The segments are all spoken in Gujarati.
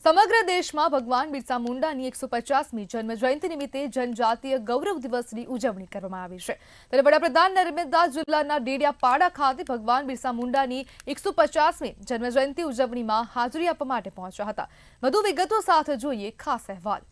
સમગ્ર દેશમાં ભગવાન બિરસા મુંડાની 150મી જન્મ જયંતિ નિમિત્તે જનજાતીય ગૌરવ દિવસની ઉજવણી કરવામાં આવી છે। ત્યારે વડાપ્રધાન નર્મદા જિલ્લાના ડેડિયાપાડા ખાતે ભગવાન બિરસા મુંડાની 150મી જન્મ જયંતિ ઉજવણીમાં હાજરી આપવા માટે પહોંચ્યા હતા। વધુ વિગતો સાથે જોઈએ ખાસ અહેવાલ।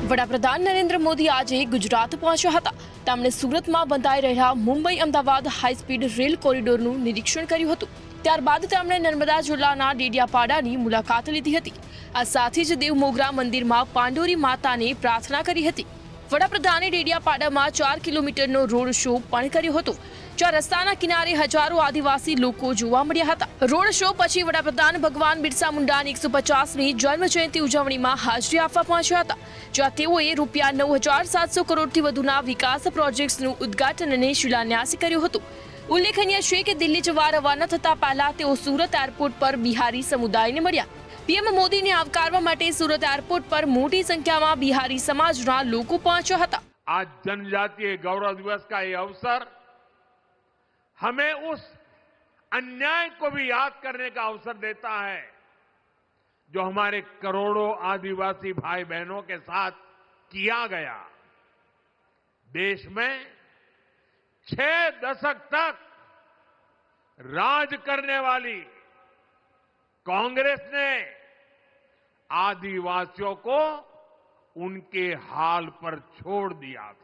વડાપ્રધાન નરેન્દ્ર મોદી આજે ગુજરાત પહોંચ્યા હતા। તેમણે સુરતમાં બંધાઈ રહેલા Mumbai Ahmedabad high speed rail કોરિડોરનું નિરીક્ષણ કર્યું હતું। ત્યારબાદ તેમણે નર્મદા જિલ્લાના ડેડિયાપાડાની મુલાકાત લીધી હતી। આ સાથે જ દેવ મોગરા મંદિરમાં પાંડોરી માતાને પ્રાર્થના કરી હતી। વડાપ્રધાને ડેડિયાપાડામાં 4 કિલોમીટરનો રોડ શો પણ કર્યો હતો, જ્યાં રસ્તાના કિનારે હજારો આદિવાસી લોકો જોવા મળ્યા હતા। રોડ શો પછી વડાપ્રધાન ભગવાન બિરસા મુંડાની 150મી જન્મ જયંતિ ઉજવણીમાં હાજરી આપવા પહોંચ્યા હતા, જ્યાં તેઓએ રૂપિયા 9,700 કરોડથી વધુના વિકાસ પ્રોજેક્ટ્સનું ઉદ્ઘાટન અને શિલાન્યાસ કર્યો હતો। ઉલ્લેખનીય છે કે દિલ્હી જવા રવાના થતા પહેલા તેઓ સુરત એરપોર્ટ પર બિહારી સમુદાયને મળ્યા। પીએમ મોદીને આવકારવા માટે સુરત एयरपोर्ट पर मोटी संख्या में बिहारी समाजना लोग पहुंचा था। आज जनजातीय गौरव दिवस का ये अवसर हमें उस अन्याय को भी याद करने का अवसर देता है जो हमारे करोड़ों आदिवासी भाई बहनों के साथ किया गया। देश में 6 दशक तक राज करने वाली कांग्रेस ने आदिवासियों को उनके हाल पर छोड़ दिया था।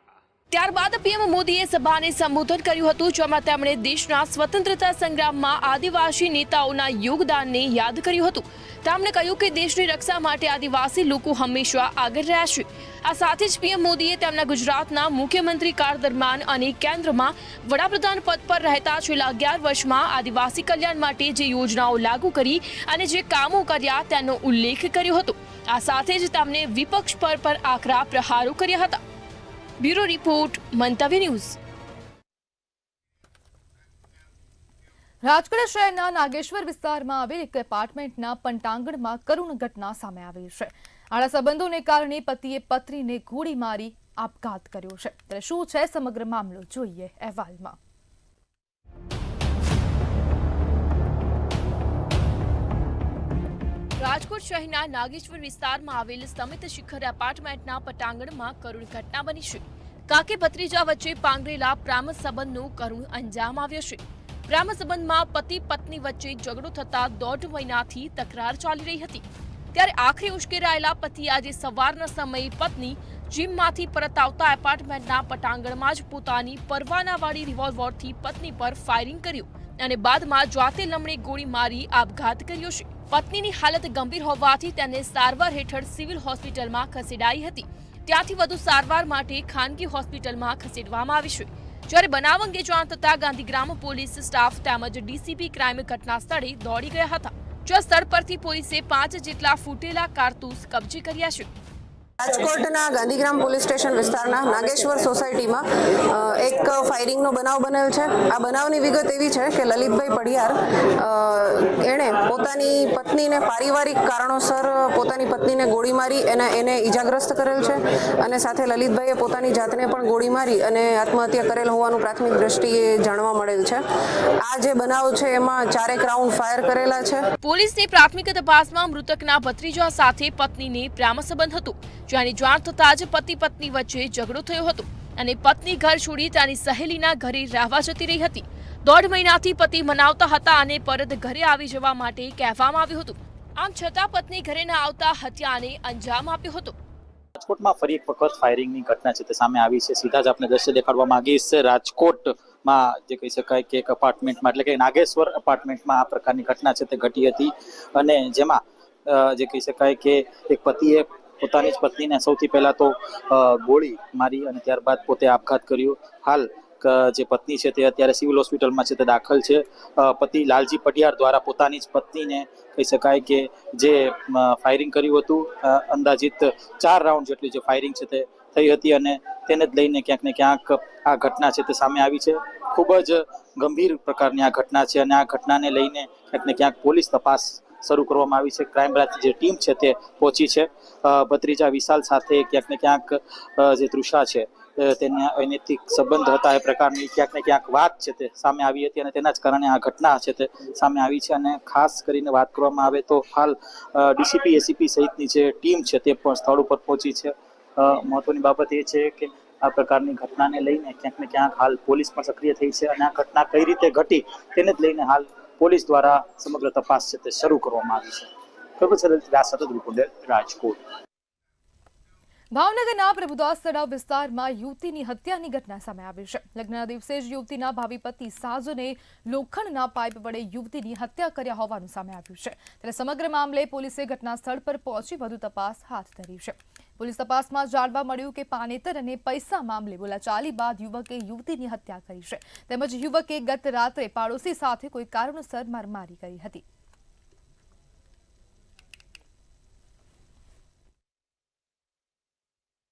ત્યારબાદ પીએમ મોદીએ સભાને સંબોધન કર્યું હતું, જેમાં તેમણે દેશના સ્વતંત્રતા સંગ્રામમાં આદિવાસી નેતાઓના યોગદાનને યાદ કર્યું હતું। તેમણે કહ્યું કે દેશની રક્ષા માટે આદિવાસી લોકો હંમેશા આગળ રહ્યા છે। આ સાથે જ પીએમ મોદીએ તેમના ગુજરાતના મુખ્યમંત્રી કાળ દરમિયાન અને કેન્દ્રમાં વડાપ્રધાન પદ પર રહેતા છેલ્લા 11 વર્ષમાં આદિવાસી કલ્યાણ માટે જે યોજનાઓ લાગુ કરી અને જે કામો કર્યા તેનો ઉલ્લેખ કર્યો હતો। આ સાથે જ તેમણે વિપક્ષ પર આકરા પ્રહારો કર્યા હતા। ब्यूरो रिपोर्ट मंतव्य न्यूज। રાજકોટ શહેરના નાગેશ્વર વિસ્તારમાં આવેલ એક એપાર્ટમેન્ટના પંટાંગણમાં કરુણ ઘટના સામે આવી છે। આડા સંબંધોને કારણે પતિએ પત્નીને ગોળી મારી આપઘાત કર્યો છે। ત્યારે શું છે સમગ્ર મામલો, જોઈએ અહેવાલમાં। રાજકોટ શહેરના નાગેશ્વર વિસ્તારમાં આવેલ સમિત શિખર એપાર્ટમેન્ટના પટાંગણમાં કરુણ ઘટના બની છે। કાકે ભત્રીજા વચ્ચે પાંગરેલા પ્રેમ સંબંધનો કરુણ અંજામ આવ્યો છે। પ્રેમ સંબંધમાં પતિ પત્ની વચ્ચે ઝઘડો થતા 1.5 મહિનાથી તકરાર ચાલી રહી હતી। ત્યારે આખરે ઉશ્કેરાયેલા પતિ આજે સવારના સમયે પત્ની જીમમાંથી પરત આવતા એપાર્ટમેન્ટના પટાંગણમાં જ પોતાની પરવાનાવાળી રિવોલ્વરથી પત્ની પર ફાયરિંગ કર્યું અને બાદમાં જાતે લમણે ગોળી મારી આપઘાત કર્યો છે। પત્નીની હાલત ગંભીર હોવાથી તેને સારવાર હેઠળ સિવિલ હોસ્પિટલમાં ખસેડાઈ હતી। ત્યાંથી વધુ સારવાર માટે ખાનગી હોસ્પિટલમાં ખસેડવામાં આવી છે। જ્યારે બનાવ અંગે જાણ થતાં ગાંધીગ્રામ પોલીસ સ્ટાફ તેમજ ડીસીપી ક્રાઇમ ઘટના સ્થળે દોડી ગયા હતા, જ્યાં સ્થળ પરથી પોલીસે 5 જેટલા ફૂટેલા કારતૂસ કબજે કર્યા છે। રાજકોટના ગાંધીગ્રામ પોલીસ સ્ટેશન વિસ્તારના નાગેશ્વર સોસાયટીમાં એક ફાયરિંગનો બનાવ બનેલ છે। આ બનાવની વિગત એવી છે કે લલિતભાઈ પડિયાર એણે પોતાની પત્નીને પારિવારિક કારણોસર પોતાની પત્નીને ગોળી મારી એને ઈજાગ્રસ્ત કરેલ છે અને સાથે લલિતભાઈએ પોતાની જાતને પણ ગોળી મારી અને આત્મહત્યા કરેલ હોવાનું પ્રાથમિક દ્રષ્ટિએ જાણવા મળેલ છે। આ જે બનાવ છે એમાં 4 રાઉન્ડ ફાયર કરેલા છે। પોલીસની પ્રાથમિક તપાસમાં મૃતકના ભત્રીજા સાથે પત્નીને પ્રેમ સંબંધ હતો, જેની જાણ થતાં જ પતિ પત્ની વચ્ચે ઝઘડો થયો હતો અને પત્ની ઘર છોડી તેની સહેલીના ઘરે રહેવા જતી રહી હતી। 1.5 મહિનાથી પતિ મનાવતા હતા અને પરત ઘરે આવી જવા માટે કહેવામાં આવ્યું હતું। આમ છતાં પત્ની ઘરે ન આવતા હત્યાને અંજામ આપ્યો હતો। રાજકોટમાં ફરી એક વખત ફાયરિંગની ઘટના છે તે સામે આવી છે। સીધા જ આપણે દ્રશ્ય દેખાડવા માંગીશ। રાજકોટમાં જે કહી શકાય કે એક અપાર્ટમેન્ટમાં એટલે કે નાગેશ્વર અપાર્ટમેન્ટમાં આ પ્રકારની ઘટના છે તે ઘટી હતી અને જેમાં જે કહી શકાય કે એક પતિએ પોતાની જ પત્નીને સૌથી પહેલા તો ગોળી મારી અને ત્યારબાદ પોતે આપઘાત કર્યો। હાલ જે પત્ની છે તે અત્યારે સિવિલ હોસ્પિટલમાં છે તે દાખલ છે। પતિ લાલજી પડિયાર દ્વારા પોતાની જ પત્નીને કહી શકાય કે જે ફાયરિંગ કર્યું હતું, અંદાજિત 4 રાઉન્ડ જેટલી જે ફાયરિંગ છે તે થઈ હતી અને તેને જ લઈને ક્યાંક ને ક્યાંક આ ઘટના છે તે સામે આવી છે। ખૂબ જ ગંભીર પ્રકારની આ ઘટના છે અને આ ઘટનાને લઈને ક્યાંક ને ક્યાંક પોલીસ તપાસ શરૂ કરવામાં આવી છે. ક્રાઇમ બ્રાન્ચની જે ટીમ છે તે પહોંચી છે. ભત્રીજા વિશાલ સાથે ક્યાંક ને ક્યાંક જે તૃષા છે તેના અનૈતિક સંબંધ હતા એ પ્રકારની ક્યાંક ને ક્યાંક વાત છે તે સામે આવી હતી અને તેના જ કારણે આ ઘટના છે તે સામે આવી છે. અને ખાસ કરીને વાત કરવામાં આવે તો હાલ ડીસીપી એસીપી સહિતની જે ટીમ છે તે પણ સ્થળ ઉપર પહોંચી છે. મહત્વની બાબત એ છે કે આ પ્રકારની ઘટનાને લઈને ક્યાંક ને ક્યાંક હાલ પોલીસ પણ સક્રિય થઈ છે અને આ ઘટના કઈ રીતે ઘટી તેને જ લઈને હાલ પોલીસ દ્વારા સમગ્ર તપાસ છે તે શરૂ કરવામાં આવી છે. ખબર છે સતત રિપોર્ટર રાજકોટ. ભાવનગરના પ્રભુદાસ તળાવ વિસ્તારમાં યુવતીની હત્યાની ઘટના સામે આવી છે. લગ્નના દિવસે જ યુવતીના ભાવિ પતિ સાજને લોખંડના પાઇપ વડે યુવતીની હત્યા કર્યા હોવાનું સામે આવ્યું છે. ત્યારે સમગ્ર મામલે પોલીસે ઘટના સ્થળ પર પહોંચી વધુ તપાસ હાથ ધરી છે. પોલીસ તપાસમાં જાણવા મળ્યું કે પાનેતર અને પૈસા મામલે બોલાચાલી બાદ યુવકે યુવતીની હત્યા કરી છે. તેમજ યુવકે ગત રાત્રે પાડોશી સાથે કોઈ કારણોસર મારામારી કરી હતી.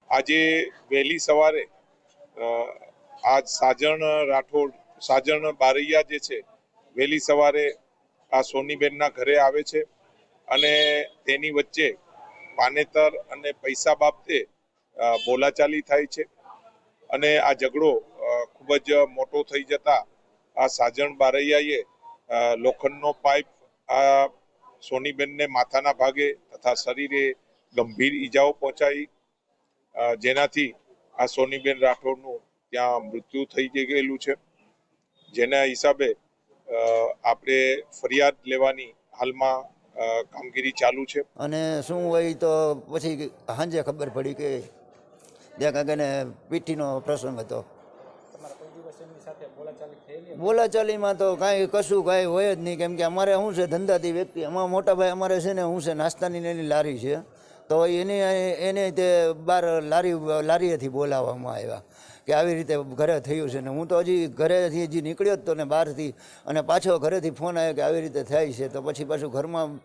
આજે વહેલી સવારે આ સાજણ બારૈયા જે છે વહેલી સવારે આ સોનીબેનના ઘરે આવે છે અને તેની વચ્ચે પાનેતર અને પૈસા બાબતે બોલાચાલી થાય છે અને આ ઝઘડો ખૂબ જ મોટો થઈ જતા આ સાજણ બારૈયાએ લોખંડનો પાઇપ આ સોનીબેનને માથાના ભાગે તથા શરીરે ગંભીર ઈજાઓ પહોંચાડી, જેનાથી આ સોનીબેન રાઠોડનું ત્યાં મૃત્યુ થઈ ગયેલું છે. જેના હિસાબે આપણે ફરિયાદ લેવાની હાલમાં કામગીરી ચાલુ છે. અને શું હોય તો પછી સાંજે ખબર પડી કે ત્યાં કાંકને પીઠીનો પ્રસંગ હતો. બોલાચાલીમાં તો કશું કાંઈ હોય જ નહીં, કેમ કે અમારે શું છે ધંધાથી વ્યક્તિ, અમારા મોટા ભાઈ અમારે છે ને શું છે નાસ્તાની એની લારી છે, તો એને તે બહાર લારીએથી બોલાવવામાં આવ્યા કે આવી રીતે ઘરે થયું છે. ને હું તો હજી ઘરેથી હજી નીકળ્યો જ તો ને બહારથી, અને પાછો ઘરેથી ફોન આવ્યો કે આવી રીતે થાય છે, તો પછી પાછું ઘરમાં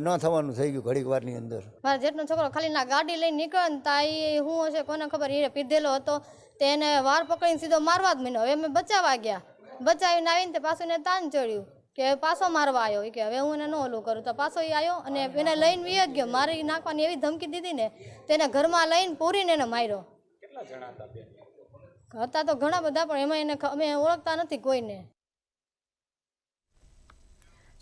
ન થવાનું થઈ ગયું ઘડીક વારની અંદર. મારા જેટનો છોકરો ખાલી ના ગાડી લઈને નીકળે ને તા એ શું હશે કોને ખબર, એ પીધેલો હતો તેને વાર પકડીને સીધો મારવા જ માંડ્યો. હવે અમે બચાવવા ગયા, બચાવીને આવીને તે પાછું એને તાન ચડ્યું કે પાછો મારવા આવ્યો કે હવે હું એને ન ઓલું કરું, તો પાછો એ આવ્યો અને એને લઈને વી જ ગયો. મારી નાખવાની એવી ધમકી દીધી ને તેને ઘરમાં લઈને પૂરીને એને માર્યો. હતા તો ઘણા બધા, પણ એમાં એને અમે ઓળખતા નથી કોઈને.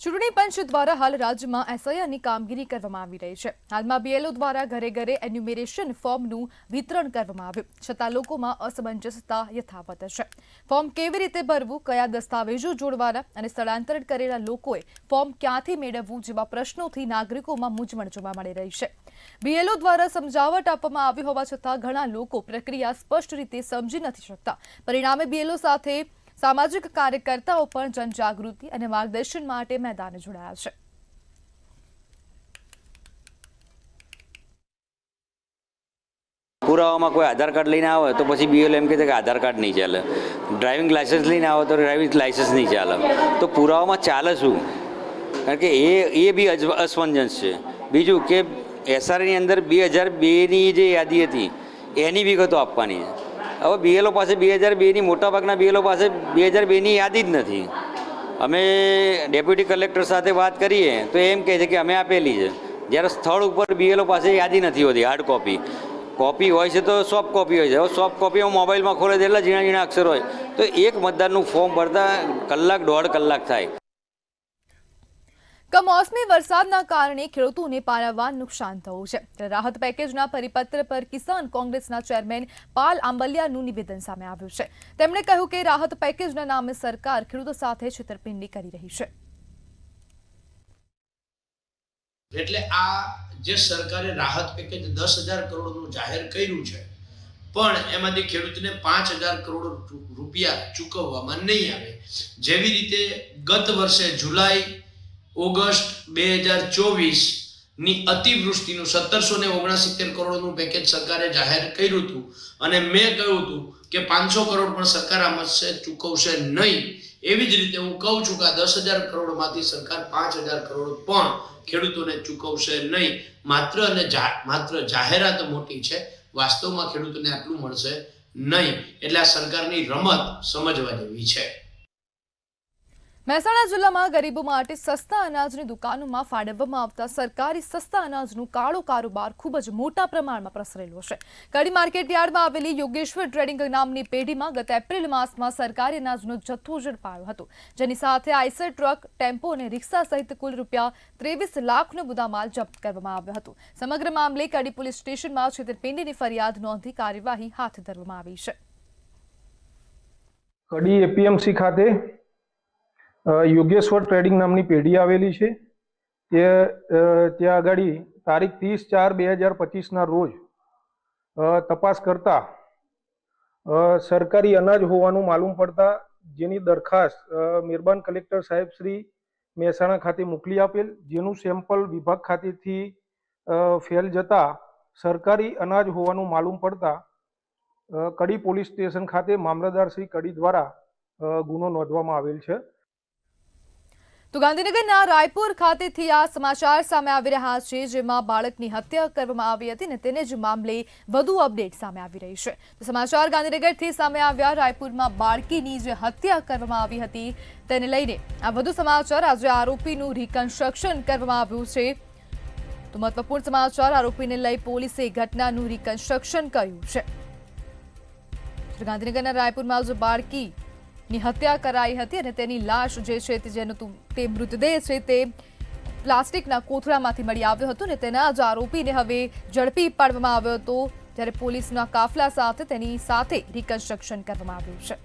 ચૂંટણી પંચ દ્વારા હાલ રાજ્યમાં એસઆઈઆરની કામગીરી કરવામાં આવી રહી છે. હાલમાં બીએલઓ દ્વારા ઘરે ઘરે એન્યુમરેશન ફોર્મનું વિતરણ કરવામાં આવ્યું, છતાં લોકોમાં અસમંજસતા યથાવત છે. ફોર્મ કેવી રીતે ભરવું, કયા દસ્તાવેજો જોડવાના અને સ્થળાંતરિત કરેલા લોકોએ ફોર્મ ક્યાંથી મેળવવું જેવા પ્રશ્નોથી નાગરિકોમાં મૂંઝવણ જોવા મળી રહી છે. બીએલઓ દ્વારા સમજાવટ આપવામાં આવી હોવા છતાં ઘણા લોકો પ્રક્રિયા સ્પષ્ટ રીતે સમજી નથી શકતા. પરિણામે બીએલઓ સાથે સામાજિક કાર્યકર્તાઓ પણ જનજાગૃતિ અને માર્ગદર્શન માટે મેદાને જોડાયા છે. પુરાવામાં કોઈ આધાર કાર્ડ લઈને આવે તો પછી બીએલઓ એમ કહે છે કે આધાર કાર્ડ નહીં ચાલે, ડ્રાઇવિંગ લાઇસન્સ લઈને આવે તો ડ્રાઇવિંગ લાઇસન્સ નહીં ચાલે. તો પુરાવામાં ચાલે શું? કારણ કે એ બી અસમંજસ છે. બીજું કે એસઆરની અંદર 2002ની જે યાદી હતી એની વિગતો આપવાની છે. હવે બીએલઓ પાસે 2002ની મોટાભાગના બીએલઓ પાસે 2002ની યાદી જ નથી. અમે ડેપ્યુટી કલેક્ટર સાથે વાત કરીએ તો એમ કહે છે કે અમે આપેલી છે, જ્યારે સ્થળ ઉપર બીએલઓ પાસે યાદી નથી હોતી. હાર્ડ કોપી હોય છે તો સોફ્ટ કોપી હોય છે. હવે સોફ્ટ કોપીમાં મોબાઈલમાં ખોલે તો એટલા ઝીણા ઝીણા અક્ષર હોય, તો એક મતદારનું ફોર્મ ભરતા કલાક 1.5 કલાક થાય. કમોસમી વરસાદના કારણે ખેડૂતોને પારાવાર નુકસાન થયું છે. રાહત પેકેજના પરિપત્ર પર કિસાન કોંગ્રેસના ચેરમેન પાલ આંબલિયાનું નિવેદન સામે આવ્યું છે. તેમણે કહ્યું કે રાહત પેકેજના નામે સરકાર ખેડૂતો સાથે છેતરપિંડી કરી રહી છે. એટલે આ જે સરકારે રાહત પેકેજ 10,000 કરોડનું જાહેર કર્યું છે, પણ એમાંથી ખેડૂતને 5,000 કરોડ રૂપિયા ચૂકવવામાં નહીં આવે. જેવી રીતે ગત વર્ષે જુલાઈ ઓગસ્ટ 2024ની અતિવૃષ્ટિનું 1769 કરોડનું પેકેજ સરકારે જાહેર કર્યું હતું, અને મેં કહ્યું હતું કે 500 કરોડ પણ સરકાર આમાં ચૂકવશે નહીં. એવી જ રીતે હું કહું છું કે આ 10,000 કરોડમાંથી સરકાર 5,000 કરોડ પણ ખેડૂતોને ચૂકવશે નહીં. માત્ર અને માત્ર જાહેરાત મોટી છે, વાસ્તવમાં ખેડૂતોને આટલું મળશે નહીં. એટલે આ સરકારની રમત સમજવા જેવી છે. મહેસાણા જિલ્લામાં ગરીબો માટે સસ્તા અનાજની દુકાનોમાં ફાળવવામાં આવતા સરકારી સસ્તા અનાજનું કાળો કારોબાર ખૂબ જ મોટા પ્રમાણમાં પ્રસરેલો છે. કડી માર્કેટ યાર્ડમાં આવેલી યોગેશ્વર ટ્રેડિંગ નામની પેઢીમાં ગત એપ્રિલ માસમાં સરકારી અનાજનો જથ્થો ઝડપાયો હતો, જેની સાથે આઈસર ટ્રક, ટેમ્પો અને રિક્ષા સહિત કુલ ₹23 લાખનો મુદ્દામાલ જપ્ત કરવામાં આવ્યો હતો. સમગ્ર મામલે કડી પોલીસ સ્ટેશનમાં છેતરપિંડીની ફરિયાદ નોંધી કાર્યવાહી હાથ ધરવામાં આવી છે. કડી એપીએમસી ખાતે યોગેશ્વર ટ્રેડિંગ નામની પેઢી આવેલી છે. ત્યાં આગળ તારીખ 30/4/2025ના રોજ તપાસ કરતા સરકારી અનાજ હોવાનું માલુમ પડતા જેની દરખાસ્ત મહેરબાન કલેક્ટર સાહેબ શ્રી મહેસાણા ખાતે મોકલી આપેલ, જેનું સેમ્પલ વિભાગ ખાતેથી ફેલ જતા સરકારી અનાજ હોવાનું માલુમ પડતા કડી પોલીસ સ્ટેશન ખાતે મામલતદાર શ્રી કડી દ્વારા ગુનો નોંધવામાં આવેલ છે. તો ગાંધીનગરના રાયપુર ખાતેથી આ સમાચાર સામે આવી રહ્યા છે, જેમાં બાળકની હત્યા કરવામાં આવી હતી અને તેને જ મામલે વધુ અપડેટ સામે આવી રહી છે. તો સમાચાર ગાંધીનગરથી સામે આવ્યા. રાયપુરમાં બાળકીની જે હત્યા કરવામાં આવી હતી તેને લઈને આ વધુ સમાચાર. આજે આરોપીનું રિકન્સ્ટ્રક્શન કરવામાં આવ્યું છે. તો મહત્વપૂર્ણ સમાચાર, આરોપીને લઈ પોલીસે ઘટનાનું રિકન્સ્ટ્રક્શન કર્યું છે. ગાંધીનગરના રાયપુરમાં જે બાળકી ની હત્યા કરાઈ હતી અને તેની લાશ જે છે જેનો તે મૃતદેહ છે તે પ્લાસ્ટિકના કોથળામાંથી મળી આવ્યો હતો અને તેના જ આરોપીને હવે ઝડપી પાડવામાં આવ્યો હતો, જ્યારે પોલીસના કાફલા સાથે તેની સાથે રિકન્સ્ટ્રક્શન કરવામાં આવ્યું છે.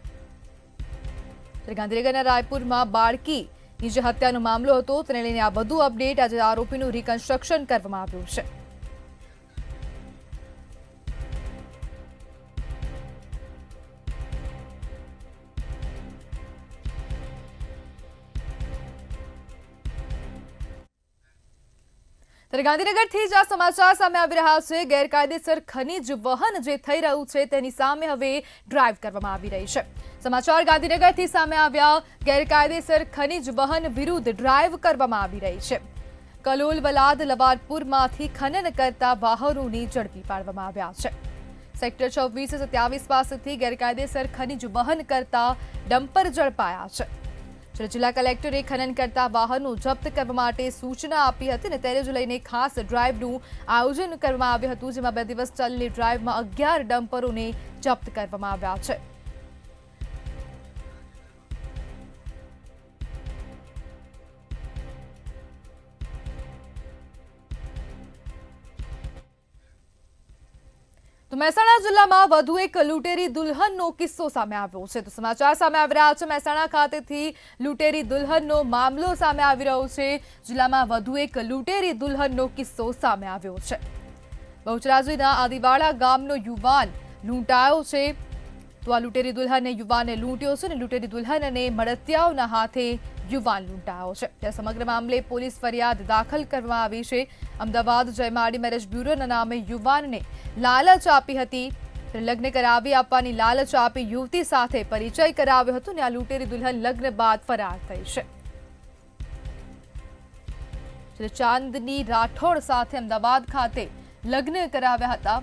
ગાંધીનગરના રાયપુરમાં બાળકીની જે હત્યાનો મામલો હતો તેને લઈને આ વધુ અપડેટ. આજે આરોપીનું રિકન્સ્ટ્રક્શન કરવામાં આવ્યું છે. ત્યારે ગાંધીનગરથી જ આ સમાચાર સામે આવી રહ્યા છે. ગેરકાયદેસર ખનીજ વહન જે થઈ રહ્યું છે તેની સામે હવે ડ્રાઈવ કરવામાં આવી રહી છે. સમાચાર ગાંધીનગરથી સામે આવ્યા. ગેરકાયદેસર ખનીજ વહન વિરુદ્ધ ડ્રાઈવ કરવામાં આવી રહી છે. કલોલ, વલાદ, લવારપુરમાંથી ખનન કરતા વાહનોને ઝડપી પાડવામાં આવ્યા છે. સેક્ટર 26-27 પાસેથી ગેરકાયદેસર ખનીજ વહન કરતા ડમ્પર ઝડપાયા છે. જિલ્લા કલેક્ટરે ખનન કરતા વાહનો જપ્ત કરવા માટે સૂચના આપી હતી અને તેને જ લઈને ખાસ ડ્રાઈવનું આયોજન કરવામાં આવ્યું હતું, જેમાં 2 દિવસ ચાલેલી ડ્રાઈવમાં 11 ડમ્પરોને જપ્ત કરવામાં આવ્યા છે. તો મહેસાણા જિલ્લામાં વધુ એક લૂંટેરી દુલ્હનનો કિસ્સો સામે આવ્યો છે. તો સમાચાર સામે આવી રહ્યા છે. મહેસાણા ખાતેથી લૂંટેરી દુલ્હનનો મામલો સામે આવી રહ્યો છે. જિલ્લામાં વધુ એક લૂંટેરી દુલ્હનનો કિસ્સો સામે આવ્યો છે. બહુચરાજીના આદિવાડા ગામનો યુવાન લૂંટાયો છે. તો આ લૂંટેરી દુલ્હને યુવાનને લૂંટ્યો છે અને લૂંટેરી દુલ્હનને મળતિયાઓના હાથે યુવાન લૂંટાયો છે. ત્યારે સમગ્ર મામલે પોલીસ ફરિયાદ દાખલ કરવામાં આવી છે. અમદાવાદ જયમાડી મેરેજ બ્યુરોના નામે યુવાનને લાલચ આપી હતી. લગ્ન કરાવી આપવાની લાલચ આપી યુવતી સાથે પરિચય કરાવ્યો હતો અને આ લૂંટેરી દુલ્હન લગ્ન બાદ ફરાર થઈ છે. ચાંદની રાઠોડ સાથે અમદાવાદ ખાતે લગ્ન કરાવ્યા હતા.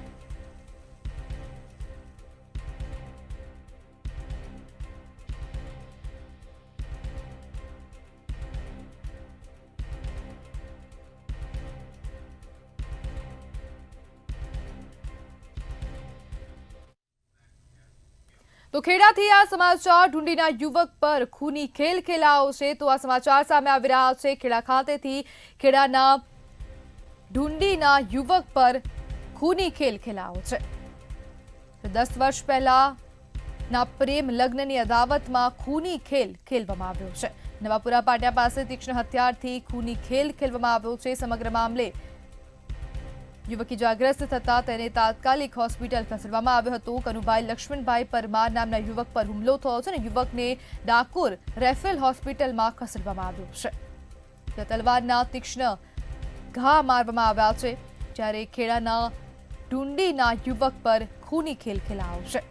તો ખેડાથી આ સમાચાર. ઢુંડીના યુવક પર ખૂની ખેલ ખેલાયો છે. તો આ સમાચાર સામે આવી રહ્યા છે. ખેડા ખાતેથી ખેડાના ઢુંડીના યુવક પર ખૂની ખેલ ખેલાયો છે. 10 વર્ષ પહેલાના પ્રેમ લગ્નની અદાવતમાં ખૂની ખેલ ખેલવામાં આવ્યો છે. નવાપુરા પાટિયા પાસે તીક્ષ્ણ હથિયારથી ખૂની ખેલ ખેલવામાં આવ્યો છે. સમગ્ર મામલે યુવક ઇજાગ્રસ્ત થતા તેને તાત્કાલિક હોસ્પિટલ ખસેડવામાં આવ્યો હતો. કનુભાઈ લક્ષ્મણભાઈ પરમાર નામના યુવક પર હુમલો થયો છે અને યુવકને ડાકોર રેફેલ હોસ્પિટલમાં ખસેડવામાં આવ્યો છે. તલવારના તીક્ષ્ણ ઘા મારવામાં આવ્યા છે. જ્યારે ખેડાના ઢુંડીના યુવક પર ખૂની ખેલ ખેલાયો છે.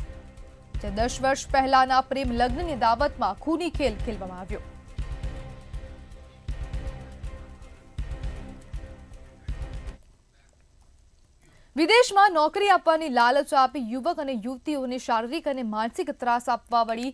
10 વર્ષ પહેલાના પ્રેમ લગ્નની દાવતમાં ખૂની ખેલ ખેલવામાં આવ્યો. વિદેશમાં નોકરી આપવાની લાલચ આપી યુવક અને યુવતીઓને શારીરિક અને માનસિક ત્રાસ આપવા વળી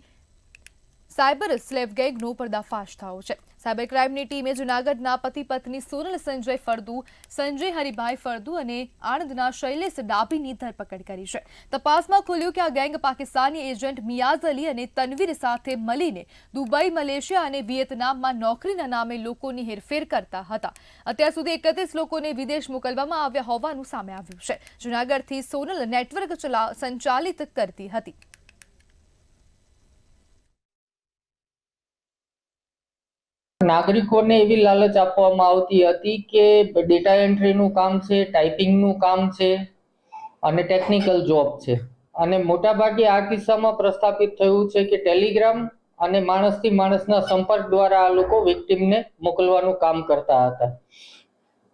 સાયબર સ્લેવ ગેંગનો પર્દાફાશ થયો છે। સાયબર ક્રાઇમની ટીમે જૂનાગઢના પતિ પત્ની સોનલ સંજય ફળદુ, સંજય હરિભાઈ ફળદુ અને આણંદના શૈલેષ ડાભીની ધરપકડ કરી છે। તપાસમાં ખુલ્યું કે આ ગેંગ પાકિસ્તાની એજન્ટ મિયાઝ અલી અને તનવીર સાથે મળીને દુબઈ, મલેશિયા અને વિયેતનામમાં નોકરીના નામે લોકોની હેરફેર કરતા હતા। અત્યાર સુધી 31 લોકોને વિદેશ મોકલવામાં આવ્યા હોવાનું સામે આવ્યું છે। જૂનાગઢથી સોનલ નેટવર્ક સંચાલિત કરતી હતી। નાગરિકોને એવી લાલચ આપવામાં આવતી હતી કે ડેટા એન્ટ્રીનું કામ છે, ટાઈપિંગનું કામ છે અને ટેકનિકલ જોબ છે, અને મોટાભાગે આ કિસ્સામાં પ્રસ્થાપિત થયું છે કે ટેલિગ્રામ અને માણસથી માણસના સંપર્ક દ્વારા આ લોકો વિક્ટિમને મોકલવાનું કામ કરતા હતા।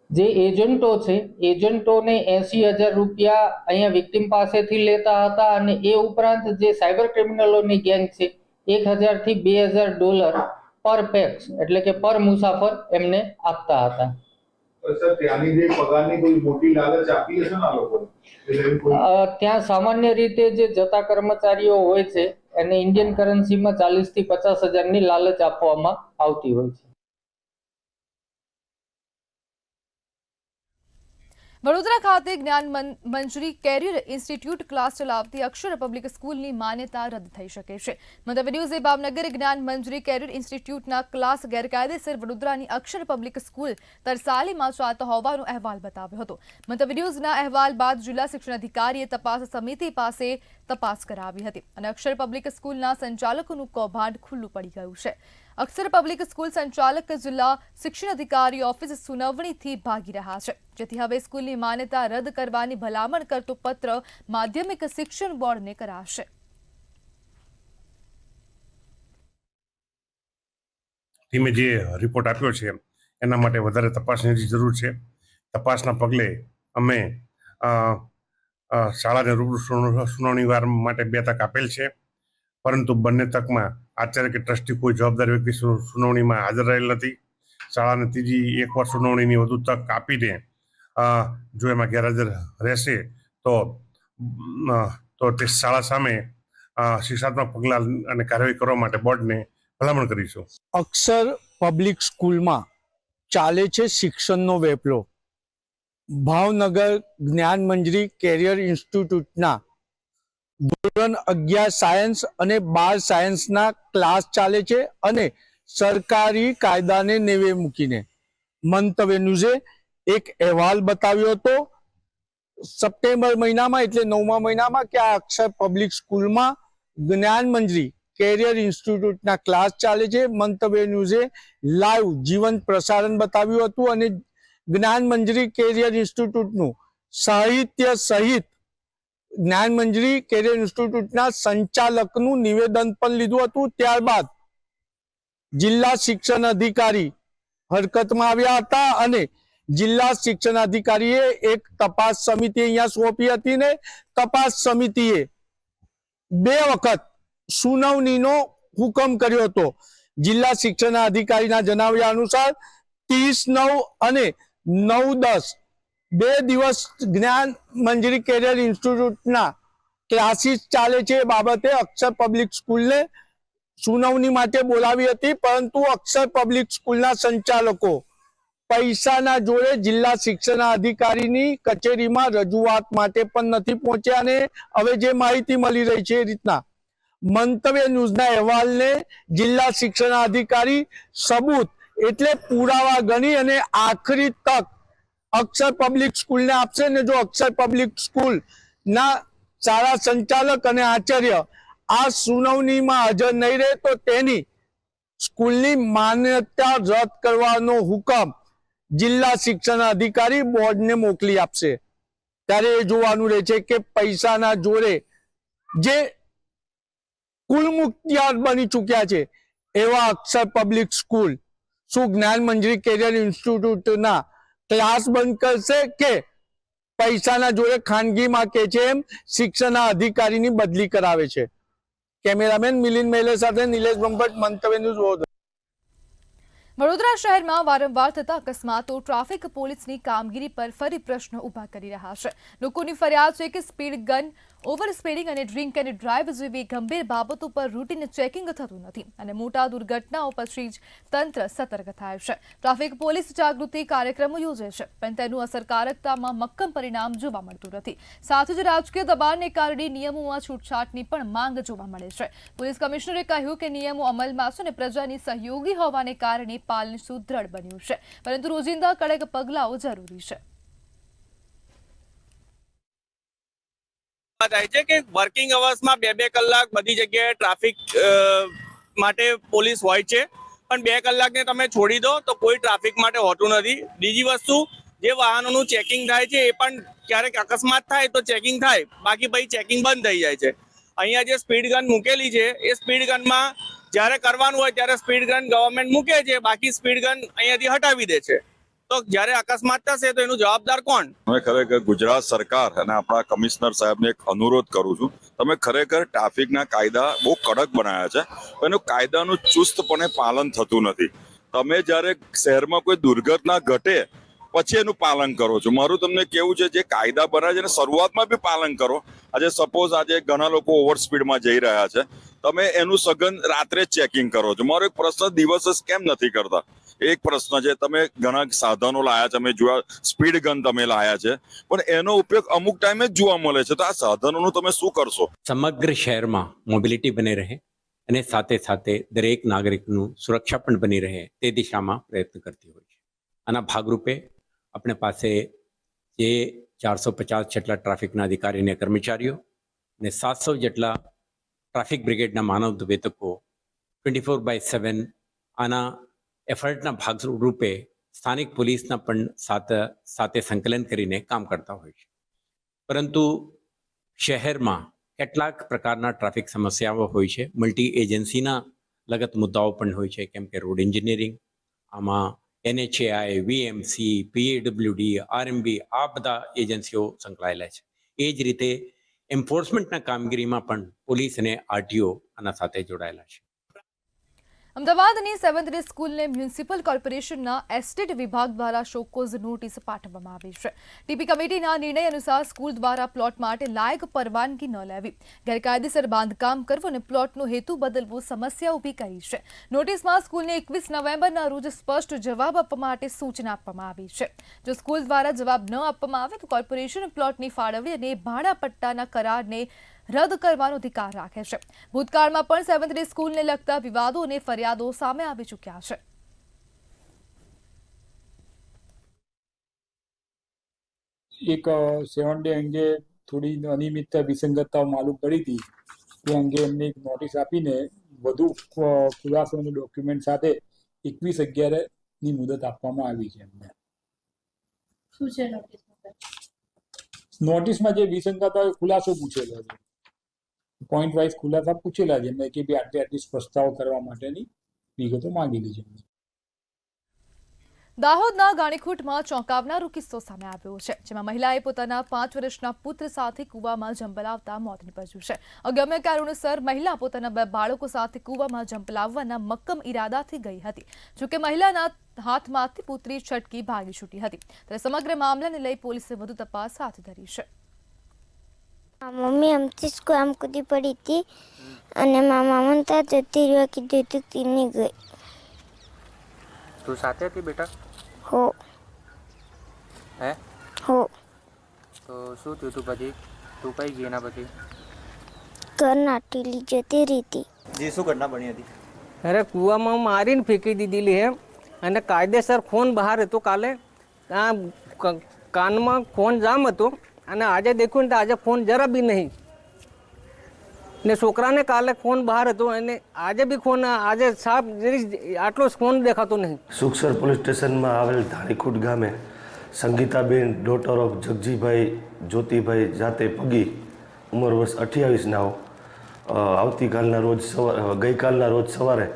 જે એજન્ટો છે, એજન્ટોને 80,000 રૂપિયા અહીંયા વિક્ટિમ પાસેથી લેતા હતા, અને એ ઉપરાંત જે સાયબર ક્રિમિનલોની ગેંગ છે, 1,000 થી $2,000 પર પેક્સ એટલે કે પર મુસાફર એમને આપતા હતા। ત્યાં સામાન્ય રીતે જે જતા કર્મચારીઓ હોય છે એને ઇન્ડિયન કરન્સીમાં 40,000 થી 50,000 ની લાલચ આપવામાં આવતી હોય છે। વડોદરા ખાતે જ્ઞાન મંજરી કેરિયર ઇન્સ્ટિટ્યૂટ ક્લાસ ચલાવતી અક્ષર પબ્લિક સ્કૂલની માન્યતા રદ થઈ શકે છે। મંતવ્ય ન્યૂઝે ભાવનગર જ્ઞાન મંજરી કેરિયર ઇન્સ્ટિટ્યૂટના ક્લાસ ગેરકાયદેસર વડોદરાની અક્ષર પબ્લિક સ્કૂલ તરસાલીમાં ચાલતો હોવાનો અહેવાલ બતાવ્યો હતો। મંતવ્ય ન્યૂઝના અહેવાલ બાદ જિલ્લા શિક્ષણ અધિકારીએ તપાસ સમિતિ પાસે તપાસ કરાવી હતી અને અક્ષર પબ્લિક સ્કૂલના સંચાલકોનું કૌભાંડ ખુલ્લું પડી ગયું છે। અક્ષર પબ્લિક સ્કૂલ સંચાલક જિલ્લા શિક્ષણ અધિકારી ઓફિસ સુનાવણીથી ભાગી રહ્યા છે, જેથી હવે સ્કૂલની માન્યતા રદ કરવાની ભલામણ કરતો પત્ર માધ્યમિક શિક્ષણ બોર્ડને કરાશે। ટીમે જે રિપોર્ટ આપ્યો છે એના માટે વધારે તપાસની જરૂર છે। તપાસના પગલે અમે શાળાને રૂબરૂ સુનાવણી વાર માટે 2 તક આપેલ છે, પરંતુ બંને તકમાં આચાર્ય કે ટ્રસ્ટી કોઈ જવાબદાર વ્યક્તિ સુનાવણીમાં હાજર રહેલ નથી। શાળાને ત્રીજી એક વાર સુનાવણીની વધુ તક આપીને જો એમાં ગેરહાજર રહેશે તો તે શાળા સામે શિક્ષાત્મક પગલાં અને કાર્યવાહી કરવા માટે બોર્ડને ભલામણ કરીશું। અક્ષર પબ્લિક સ્કૂલમાં ચાલે છે શિક્ષણનો વેપલો। ભાવનગર જ્ઞાન મંજરી કેરિયર ઇન્સ્ટિટ્યૂટના ધોરણ 11 સાયન્સ અને 12 સાયન્સના ક્લાસ ચાલે છે અને સરકારી કાયદાને નેવે મૂકીને મંતવ્ય ન્યૂઝે એક અહેવાલ બતાવ્યો હતો સપ્ટેમ્બર મહિનામાં, એટલે 9મા મહિનામાં, કે આ અક્ષર પબ્લિક સ્કૂલમાં જ્ઞાન મંજરી કેરિયર ઇન્સ્ટિટ્યૂટના ક્લાસ ચાલે છે। મંતવ્ય ન્યૂઝે લાઈવ જીવંત પ્રસારણ બતાવ્યું હતું અને જ્ઞાન મંજરી કેરિયર ઇન્સ્ટિટ્યૂટનું સાહિત્ય સહિત જ્ઞાન મંજરી કેરિયર ઇન્સ્ટિટ્યૂટના સંચાલકનું નિવેદન પણ લીધું હતું। ત્યારબાદ જિલ્લા શિક્ષણ અધિકારી હરકતમાં આવ્યા હતા અને જિલ્લા શિક્ષણ અધિકારીએ એક તપાસ સમિતિ અહીંયા સોંપી હતી ને તપાસ સમિતિએ 2 વખત સુનાવણીનો હુકમ કર્યો હતો। જિલ્લા શિક્ષણ અધિકારીના જણાવ્યા અનુસાર 30/9 અને 9/10 2 દિવસ જ્ઞાન મંજરી કેરિયર ઇન્સ્ટિટ્યૂટના ક્લાસીસ ચાલે છે એ બાબતે અક્ષર પબ્લિક સ્કૂલને સુનાવણી માટે બોલાવી હતી, પરંતુ અક્ષર પબ્લિક સ્કૂલના સંચાલકો પૈસાના જોડે જિલ્લા શિક્ષણ અધિકારીની કચેરીમાં રજૂઆત માટે પણ નથી પહોંચ્યા અને હવે જે માહિતી મળી રહી છે એ રીતના મંતવ્ય ન્યૂઝના અહેવાલને જિલ્લા શિક્ષણ અધિકારી સબૂત એટલે પુરાવા ગણી અને આખરી તક અક્ષર પબ્લિક સ્કૂલને આપશે ને જો અક્ષર પબ્લિક સ્કૂલના શાળા સંચાલક અને આચાર્ય આ સુનાવણીમાં હાજર નહીં રહે તો તેની સ્કૂલની માન્યતા રદ કરવાનો હુકમ જિલ્લા શિક્ષણ અધિકારી બોર્ડને મોકલી આપશે। ત્યારે એ જોવાનું રહે છે કે પૈસાના જોરે જે કુલ મુખ્તિયાર બની ચૂક્યા છે એવા અક્ષર પબ્લિક સ્કૂલ શું જ્ઞાન મંજરી કેરિયર ઇન્સ્ટિટ્યૂટના ક્લાસ બંધ કરશે કે પૈસાના જોડે ખાનગીમાં કે છે એમ શિક્ષણના અધિકારીની બદલી કરાવે છે। કેમેરામેન મિલિંદ મેલે સાથે નિલેશ બ્રહ્મભટ્ટ, મંતવ્ય ન્યૂઝ વડોદરા। વડોદરા શહેરમાં વારંવાર થતા અકસ્માતો ટ્રાફિક પોલીસની કામગીરી પર ફરી પ્રશ્ન ઉભા કરી રહ્યા છે। લોકોની ફરિયાદ છે કે સ્પીડ ગન ઓવર સ્પીડિંગ અને ડ્રિંક એન્ડ ડ્રાઈવ જેવી ગંભીર બાબતો પર રૂટીન ચેકિંગ થતું નથી અને મોટા દુર્ઘટનાઓ પછી જ તંત્ર સતર્ક થાય છે. ટ્રાફિક પોલીસ જાગૃતિ કાર્યક્રમો યોજે છે, પણ તેનું અસરકારકતામાં મક્કમ પરિણામ જોવા મળતું નથી. સાથે જ રાજકીય દબાણને કારણે નિયમોમાં છૂટછાટની પણ માંગ જોવા મળે છે. પોલીસ કમિશનરે કહ્યું કે નિયમો અમલમાં છે અને પ્રજાની સહયોગી હોવાને કારણે પાલન સુદૃઢ બન્યું છે, પરંતુ રોજિંદા કડક પગલાઓ જરૂરી છે. થાય છે કે વર્કિંગ અવર્સમાં 2-2 કલાક બધી જગ્યાએ ટ્રાફિક માટે પોલીસ હોય છે, પણ 2 કલાકને તમે છોડી દો તો કોઈ ટ્રાફિક માટે હોતું નથી. બીજી વસ્તુ, જે વાહનોનું ચેકિંગ થાય છે એ પણ ક્યારેક અકસ્માત થાય તો ચેકિંગ થાય, બાકી પછી ચેકિંગ બંધ થઈ જાય છે. અહીંયા જે સ્પીડ ગન મૂકેલી છે એ સ્પીડ ગનમાં જ્યારે કરવાનું હોય ત્યારે સ્પીડ ગન ગવર્મેન્ટ મૂકે છે, બાકી સ્પીડ ગન અહીંયાથી હટાવી દે છે. તો જ્યારે અકસ્માત થશે તો એનું જવાબદાર કોણ? અમે ખરેખર ગુજરાત સરકાર અને આપણા કમિશનર સાહેબને એક અનુરોધ કરું છું, તમે ખરેખર ટ્રાફિકના કાયદા બહુ કડક બનાવ્યા છે, પણ એનું કાયદાનું ચુસ્તપણે પાલન થતું નથી. તમે જ્યારે શહેરમાં કોઈ દુર્ઘટના ઘટે પછી એનું પાલન કરો છો. મારું તમને કેવું છે, જે કાયદા બનાવે છે એને શરૂઆતમાં બી પાલન કરો. આજે સપોઝ આજે ઘણા લોકો ઓવર સ્પીડમાં જઈ રહ્યા છે, તમે એનું સઘન રાત્રે ચેકિંગ કરો છો. મારો એક પ્રશ્ન, દિવસ જ કેમ નથી કરતા? એક પ્રશ્ન છે. તમે ઘણા સાધનો લાયા છે, અમે જોયા સ્પીડ ગન તમે લાયા છે, પણ એનો ઉપયોગ અમુક ટાઈમે જ જોવા મળે છે. તો આ સાધનોનું તમે શું કરશો? સમગ્ર શહેરમાં મોબિલિટી બની રહે અને સાથે સાથે દરેક નાગરિકનું સુરક્ષા પણ બની રહે તે દિશામાં પ્રયત્ન કરતી હોય છે. આના ભાગરૂપે આપણે પાસે જે 450 જેટલા ટ્રાફિકના અધિકારી અને કર્મચારીઓ અને 700 જેટલા ટ્રાફિક બ્રિગેડના માનવ વેતકો 24/7 આના એફર્ટના ભાગરૂપે સ્થાનિક પોલીસના પણ સાથે સંકલન કરીને કામ કરતા હોય છે. પરંતુ શહેરમાં કેટલાક પ્રકારના ટ્રાફિક સમસ્યાઓ હોય છે. મલ્ટી એજન્સીના લગત મુદ્દાઓ પણ હોય છે, કેમ કે રોડ એન્જિનિયરિંગ, આમાં NHAI, VMC, PAWD, RMB આ બધા એજન્સીઓ સંકળાયેલા છે. એ જ રીતે એન્ફોર્સમેન્ટના કામગીરીમાં પણ પોલીસ અને RTO આના સાથે જોડાયેલા છે. અમદાવાદની 7th ડે સ્કૂલને મ્યુનિસિપલ કોર્પોરેશનના એસ્ટેટ વિભાગ દ્વારા શોકોઝ નોટિસ પાઠવવામાં આવી છે. ટીપી કમિટીના નિર્ણય અનુસાર સ્કૂલ દ્વારા પ્લોટ માટે લાયક પરવાનગી ન લેવી, ગેરકાયદેસર બાંધકામ કરવું અને પ્લોટનો હેતુ બદલવો સમસ્યા ઊભી કરી છે. નોટિસમાં સ્કૂલને 21 નવેમ્બરના રોજ સ્પષ્ટ જવાબ આપવા માટે સૂચના આપવામાં આવી છે. જો સ્કૂલ દ્વારા જવાબ ન આપવામાં આવે તો કોર્પોરેશન પ્લોટની ફાળવણી અને ભાડા પટ્ટાના કરારને રદ કરવાનો અધિકાર રાખે છે. ભૂતકાળમાં પણ 7th ડે સ્કૂલને લગતા વિવાદો અને ફરિયાદો સામે આવી ચૂક્યા છે. એક 7th ડે અંગે થોડી અનિયમિતતા વિસંગતતાઓ માલુમ પડી હતી, તે અંગે એમને એક નોટિસ આપીને વધુ ખુલાસો અને ડોક્યુમેન્ટ સાથે 21/11 મુદત આપવામાં આવી છે. એમને શું છે નોટિસમાં જે વિસંગતતાઓ ખુલાસો પૂછેલો છે, પોઈન્ટ વાઇઝ ખુલાસા પૂછેલા છે એમને, કે બી આટલી સ્પષ્ટતાઓ કરવા માટેની વિગતો માંગેલી છે. દાહોદના ગાણીખૂટમાં ચોંકાવનારો કિસ્સો સામે આવ્યો છે, જેમાં મહિલાએ પોતાના 5 વર્ષના પુત્ર સાથે કૂવામાં ઝંપલાવતા મોત નીપજ્યું છે. અગમ્ય કારણોસર મહિલા પોતાના 2 બાળકો સાથે કૂવામાં ઝંપલાવવાના મક્કમ ઈરાદાથી ગઈ હતી. જોકે મહિલાના હાથમાંથી પુત્રી છટકી ભાગી છૂટી હતી. ત્યારે સમગ્ર મામલાને લઈ પોલીસે વધુ તપાસ હાથ ધરી છે. મમ્મી આમથી આમ કૂદી પડી હતી અને મામા મનતા જતી રહ્યો કીધું હતું તેની ગઈ. તું સાથે હતી બેટા? હો. હે? હો. તો શું થયું તું પછી? તું કઈ ગઈ એના પછી? ઘરના ટીલી જતી રહી. જી શું ઘટના બની હતી? અરે કૂવામાં મારીને ફેંકી દીધેલી એમ, અને કાયદેસર ખૂન બહાર હતો. કાલે આ કાનમાં ખૂન જામ હતો અને આજે દેખ્યું ને તો આજે ફોન જરા બી નહીં, ને છોકરાને કાલે ફોન બહાર હતો અને આજે બી ફોન, આજે સાપ આટલો ફોન દેખાતો નહીં. સુખસર પોલીસ સ્ટેશનમાં આવેલ ધાણીખૂટ ગામે સંગીતાબેન ડોટર ઓફ જગજીભાઈ જ્યોતિભાઈ જાતે પગી ઉંમર વર્ષ 28 નાઓ ગઈકાલના રોજ સવારે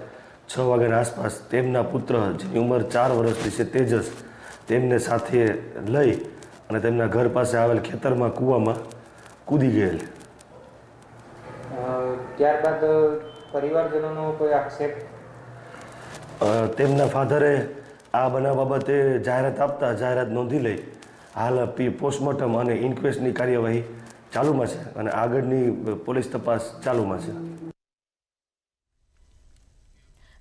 6 વાગ્યાના આસપાસ તેમના પુત્ર, જેની ઉંમર 4 વર્ષની છે, તેજસ, તેમને સાથે લઈ અને તેમના ઘર પાસે આવેલ ખેતરમાં કૂવામાં કૂદી ગયેલ. ત્યારબાદ પરિવારજનોનો કોઈ આક્ષેપ? તેમના ફાધરે આ બનાવ બાબતે જાહેરાત આપતા જાહેરાત નોંધી લઈ હાલ પોસ્ટમોર્ટમ અને ઇન્ક્વેસ્ટની કાર્યવાહી ચાલુમાં છે અને આગળની પોલીસ તપાસ ચાલુમાં છે.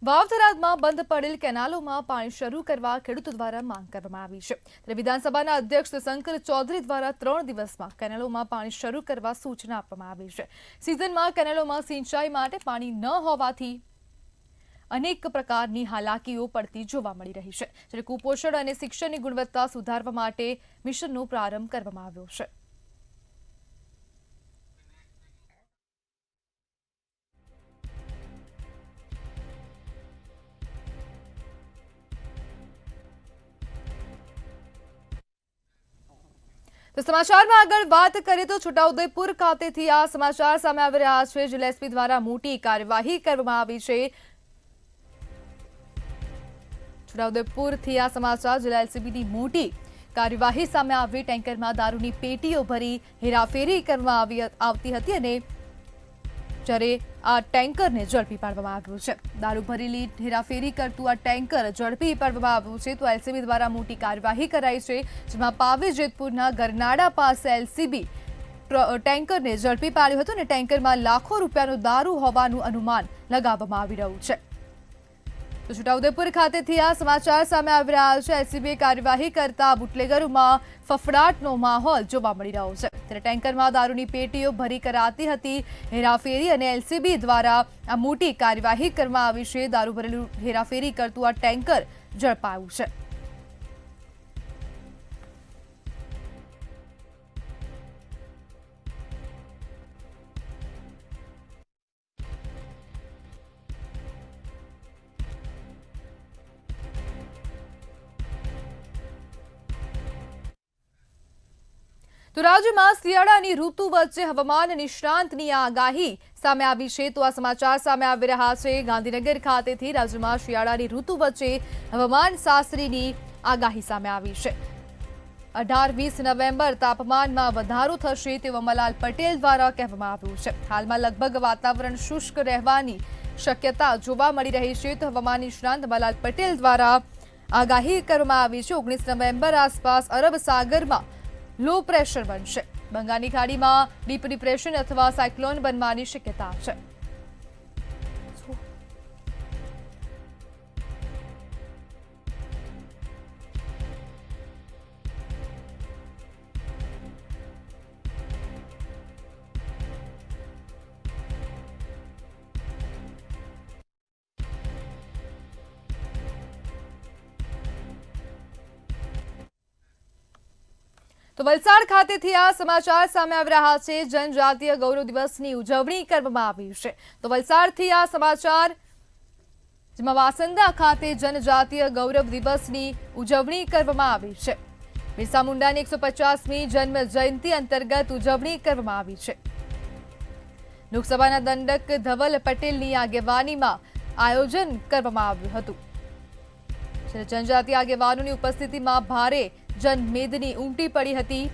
વાવ થરાદમાં બંધ પડેલ કેનાલોમાં પાણી શરૂ કરવા ખેડૂતો દ્વારા માંગ કરવામાં આવી છે. ત્યારે વિધાનસભાના અધ્યક્ષ શંકર ચૌધરી દ્વારા 3 દિવસમાં કેનાલોમાં પાણી શરૂ કરવા સૂચના આપવામાં આવી છે. સિઝનમાં કેનાલોમાં સિંચાઈ માટે પાણી ન હોવાથી અનેક પ્રકારની હાલાકીઓ પડતી જોવા મળી રહી છે. જ્યારે કુપોષણ અને શિક્ષણની ગુણવત્તા સુધારવા માટે મિશનનો પ્રારંભ કરવામાં આવ્યો છે. તો સમાચારમાં આગળ વાત કરીએ તો છોટાઉદેપુર ખાતેથી આ સમાચાર સામે આવી રહ્યા છે. જિલ્લા એસપી દ્વારા મોટી કાર્યવાહી કરવામાં આવી છે. છોટાઉદેપુરથી આ સમાચાર જિલ્લા એલસીબીની મોટી કાર્યવાહી સામે આવી. ટેન્કરમાં દારૂની પેટીઓ ભરી હેરાફેરી કરવામાં આવતી હતી અને જ્યારે આ ટેન્કરને ઝડપી પાડવામાં આવ્યું છે. દારૂ ભરેલી હેરાફેરી કરતું આ ટેન્કર ઝડપી પાડવામાં આવ્યું છે. તો એલસીબી દ્વારા મોટી કાર્યવાહી કરાઈ છે, જેમાં પાવી જેતપુરના ગરનાડા પાસે એલસીબી ટેન્કરને ઝડપી પાડ્યું હતું અને ટેન્કરમાં લાખો રૂપિયાનો દારૂ હોવાનું અનુમાન લગાવવામાં આવી રહ્યું છે. તો છોટાઉદેપુર ખાતેથી આ સમાચાર સામે આવી રહ્યા છે. એલસીબીએ કાર્યવાહી કરતા બુટલેગરોમાં ફફડાટનો માહોલ જોવા મળી રહ્યો છે. ત્યારે ટેન્કરમાં દારૂની પેટીઓ ભરી કરાતી હતી હેરાફેરી અને એલસીબી દ્વારા આ મોટી કાર્યવાહી કરવામાં આવી છે. દારૂ ભરેલું હેરાફેરી કરતું આ ટેન્કર ઝડપાયું છે. તો રાજ્યમાં શિયાળાની ઋતુ વચ્ચે હવામાન નિષ્ણાંતની આગાહી સામે આવી છે. તો આ સમાચાર સામે આવી રહ્યા છે. ગાંધીનગર ખાતેથી રાજ્યમાં શિયાળાની ઋતુ વચ્ચે હવામાન શાસ્ત્રીની આગાહી સામે આવી છે. 18-20 નવેમ્બર તાપમાનમાં વધારો થશે તેવું અંબાલાલ પટેલ દ્વારા કહેવામાં આવ્યું છે. હાલમાં લગભગ વાતાવરણ શુષ્ક રહેવાની શક્યતા જોવા મળી રહી છે. તો હવામાન નિષ્ણાંત અંબાલાલ પટેલ દ્વારા આગાહી કરવામાં આવી છે. 19 નવેમ્બર આસપાસ અરબ સાગરમાં લો પ્રેશર બનશે. બંગાળની ખાડીમાં ડીપ ડિપ્રેશન અથવા સાયક્લોન બનવાની શક્યતા છે. તો વલસાડ ખાતેથી આ સમાચાર સામે આવી રહ્યા છે. જનજાતીય ગૌરવ દિવસની ઉજવણી કરવામાં આવી છે. તો વલસાડથી આ સમાચાર, જેમાં વાસંદા ખાતે જનજાતીય ગૌરવ દિવસની ઉજવણી કરવામાં આવી છે. બિરસા મુંડાની 150મી જન્મ જયંતિ અંતર્ગત ઉજવણી કરવામાં આવી છે. લોકસભાના દંડક ધવલ પટેલની આગેવાનીમાં આયોજન કરવામાં આવ્યું હતું. જનજાતીય આગેવાનોની ઉપસ્થિતિમાં ભારે જનમેદની ઉમટી પડી હતી.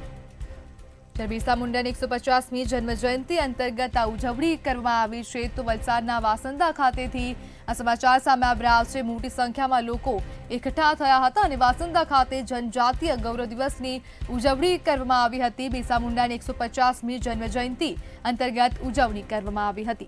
જ્યારે બિરસા મુંડાની 150મી જન્મ જયંતિ અંતર્ગત આ ઉજવણી કરવામાં આવી છે. તો વલસાડના વાસંદા ખાતેથી આ સમાચાર સામે આવી રહ્યા છે. મોટી સંખ્યામાં લોકો એકઠા થયા હતા અને વાસંદા ખાતે જનજાતીય ગૌરવ દિવસની ઉજવણી કરવામાં આવી હતી. બિરસા મુંડાની 150મી જન્મ જયંતિ અંતર્ગત ઉજવણી કરવામાં આવી હતી.